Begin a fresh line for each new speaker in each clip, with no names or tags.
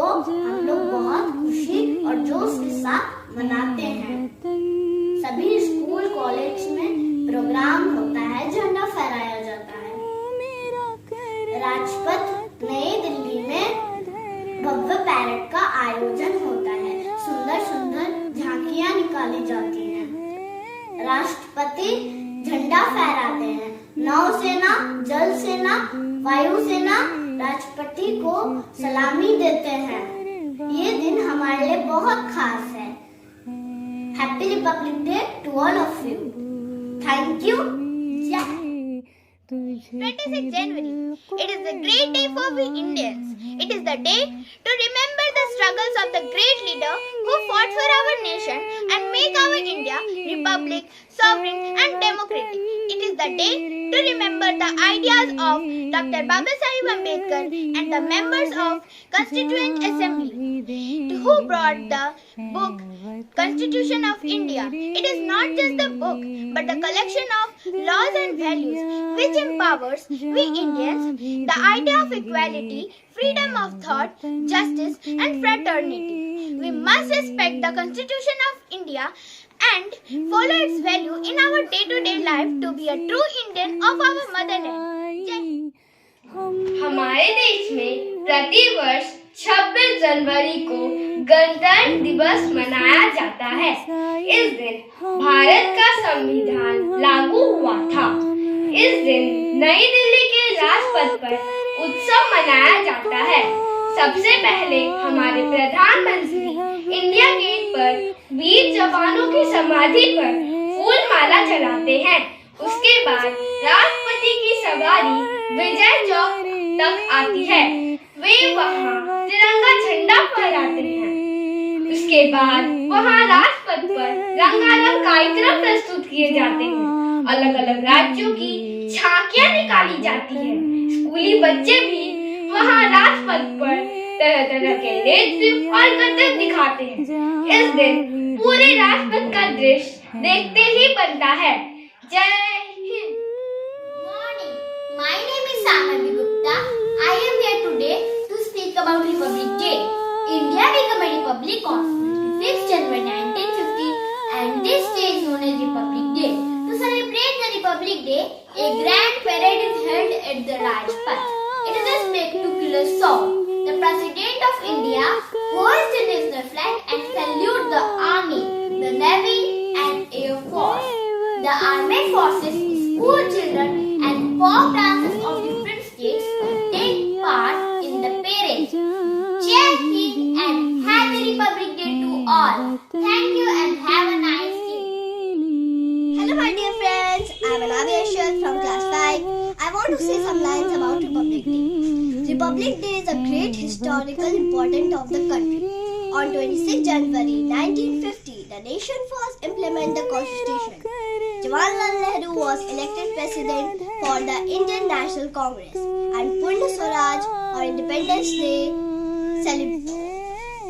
हम लोग बहुत खुशी और जोश के साथ मनाते हैं। सभी स्कूल कॉलेज में प्रोग्राम होता है, झंडा फहराया जाता है। राजपथ नई दिल्ली में भव्य पैरेड का आयोजन होता है। सुंदर सुंदर झांकियां निकाली जाती हैं। राष्ट्रपति झंडा फहराते हैं। नौसेना, जल सेना, वायुसेना राष्ट्रपति को सलामी देते हैं। ये दिन हमारे लिए बहुत खास है। Happy republic day to all of you. Thank you.
26 January. It is a great day for we Indians. It is the day to remember the struggles of the great leader who fought for our nation and make our India republic, sovereign and democratic. It is the day to remember the ideas of Dr. Babasaheb Ambedkar and the members of Constituent Assembly who brought the book Constitution of India. It is not just the book but the collection of laws and values which empowers we Indians. The idea of equality, freedom of thought, justice and fraternity. We must respect the Constitution of India and follow its value in our day-to-day life to be a true Indian of our motherland.
हमारे देश में प्रतिवर्ष 26 जनवरी को गणतंत्र दिवस मनाया जाता है। इस दिन भारत का संविधान लागू हुआ था। इस दिन नई दिल्ली के राजपथ पर उत्सव मनाया जाता है। सबसे पहले हमारे प्रधानमंत्री इंडिया गेट पर वीर जवानों की समाधि पर फूल माला चढ़ाते हैं। उसके बाद राष्ट्रपति की सवारी विजय चौक तक आती है। वे वहां तिरंगा झंडा फहराते हैं। उसके बाद वहां राजपथ पर रंगारंग कार्यक्रम प्रस्तुत किए जाते हैं। अलग अलग राज्यों की झांकियां निकाली जाती है। स्कूली बच्चे भी वहां राजपथ पर तरह तरह के नृत्य और करतब दिखाते हैं। इस दिन पूरे राजपथ का दृश्य देखते ही बनता है। जय Hind.
Morning. My name is Shah. I am here today to speak about Republic Day. India became a republic on 26 January 1950 and this day is known as Republic Day. To celebrate the Republic Day, a grand parade is held at the Rajpath. It is a spectacular show. The President of India hoists the national flag and salutes the Army, the Navy and Air Force. The armed forces, school children and folk dances of different states take part in the parade. Jai Hind and Happy Republic Day to all. Thank you and have a nice day.
Hello my dear friends, I am Anavya from class 5. I want to say some lines about Republic Day. Republic Day is a great historical importance of the country. On 26 January 1950, the nation first implemented the Constitution. Jawaharlal Nehru was elected president for the Indian National Congress and Purna Swaraj or Independence Day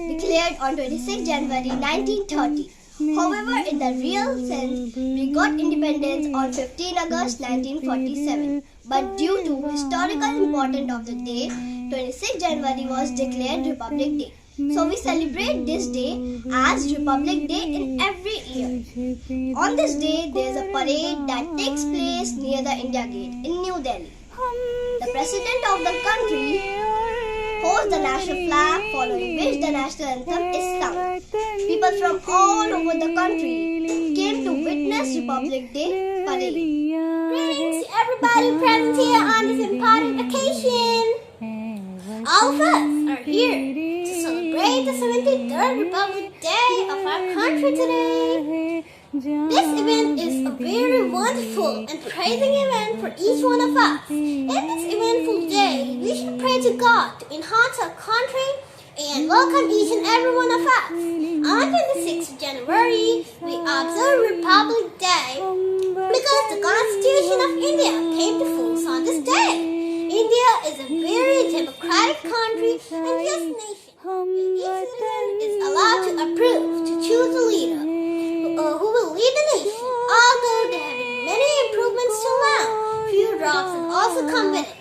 declared on 26 January 1930. However, in the real sense, we got independence on 15 August 1947. But due to historical importance of the day, 26 January was declared Republic Day. So we celebrate this day as Republic Day in every year. On this day, there is a parade that takes place near the India Gate in New Delhi. The President of the country holds the national flag, following which the national anthem is sung. People from all over the country came to witness Republic Day parade.
Greetings to everybody present here on this important occasion. All of us are here to celebrate the 73rd Republic Day of our country today. This event is a very wonderful and praising event for each one of us. In this eventful day, we should pray to God to enhance our country and welcome each and every one of us. On 26th January, we observe Republic Day because the Constitution of India came to force on this day. India is a very democratic country and just nation. Each citizen is allowed to approve to choose a leader who will lead the nation. Although there have been many improvements till now, few drops have also come with it,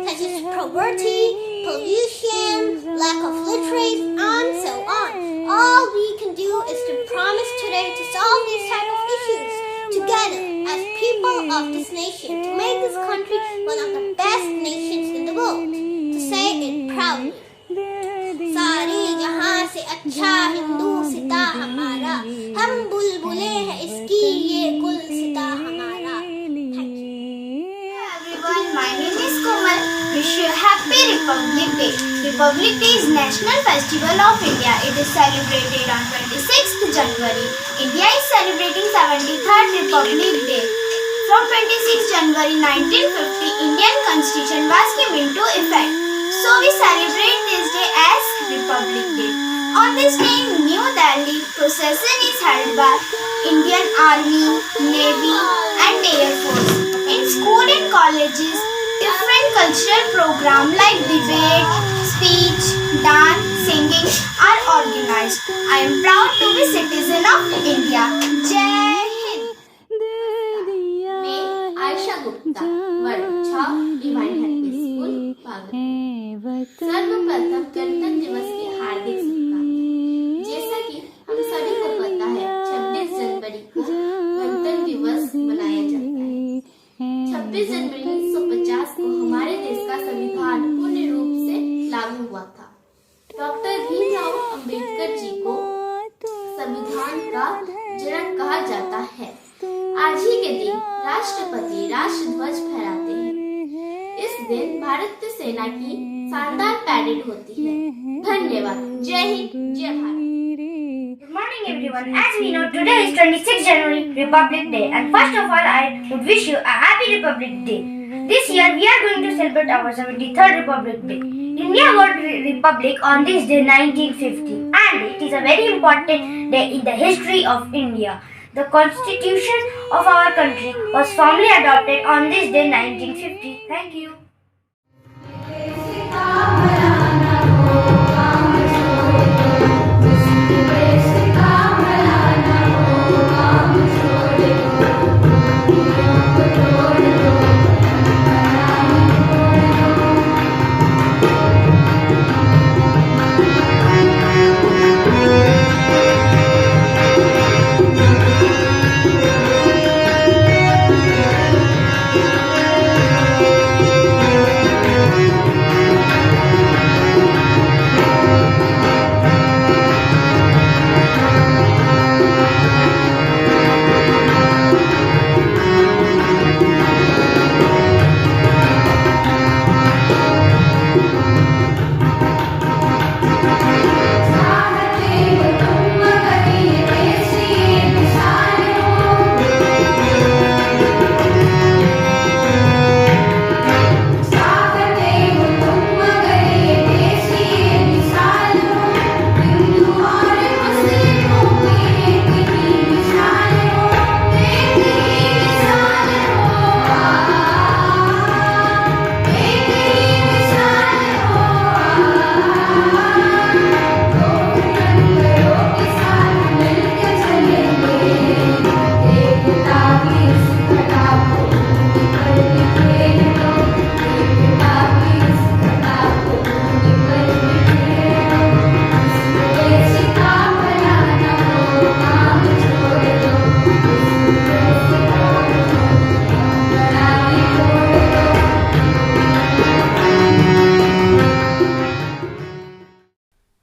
such as poverty, pollution, lack of literacy, and so on. All we can do is to promise today to solve these type of issues together as people of this nation to make this country one of the best nations in the world. To say it proudly. सारे जहां से अच्छा हिंदुस्तां हमारा, हम बुलबुले हैं इसकी ये गुलसितां हमारा.
Everyone, my name is Komal. Wish you a happy Republic Day. Republic Day is National Festival of India. It is celebrated on 26th January. India is celebrating 73rd Republic Day. From 26 January 1950, Indian Constitution was given into effect. So we celebrate this day as Republic Day. On this day in New Delhi, procession is held by Indian Army, Navy and Air Force. In school and colleges, different cultural programs like debate, speech, dance, singing are organized. I am proud to be citizen of India. Jai Hind.
मैं आयशा गुप्ता वर्ग 6 divine happy school पागल सर्वप्रथम गणतंत्र दिवस की हार्दिक शुभकामनाएं। जैसा कि हम सभी को पता है 26 जनवरी को गणतंत्र दिवस मनाया जाता है। 26 जनवरी 1950 को हमारे देश का संविधान पूर्ण रूप से लागू हुआ था। डॉक्टर भीमराव अंबेडकर जी को संविधान का जनक कहा जाता है। आज ही के दिन राष्ट्रपति राष्ट्रध्वज फहराते हैं। इस दिन भारतीय सेना की शानदार पैरेड होती है। धन्यवाद। जय हिंद, जय Bharat.
Good morning everyone. As we know, today is 26th January, Republic Day, and first of all, I would wish you a happy Republic Day. This year, we are going to celebrate our 73rd Republic Day. India got Republic on this day 1950, and it is a very important day in the history of India. The Constitution of our country was formally adopted on this day 1950. Thank you.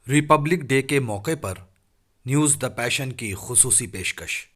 Republic day के मौके पर news the passion की खुसूसी पेशकश।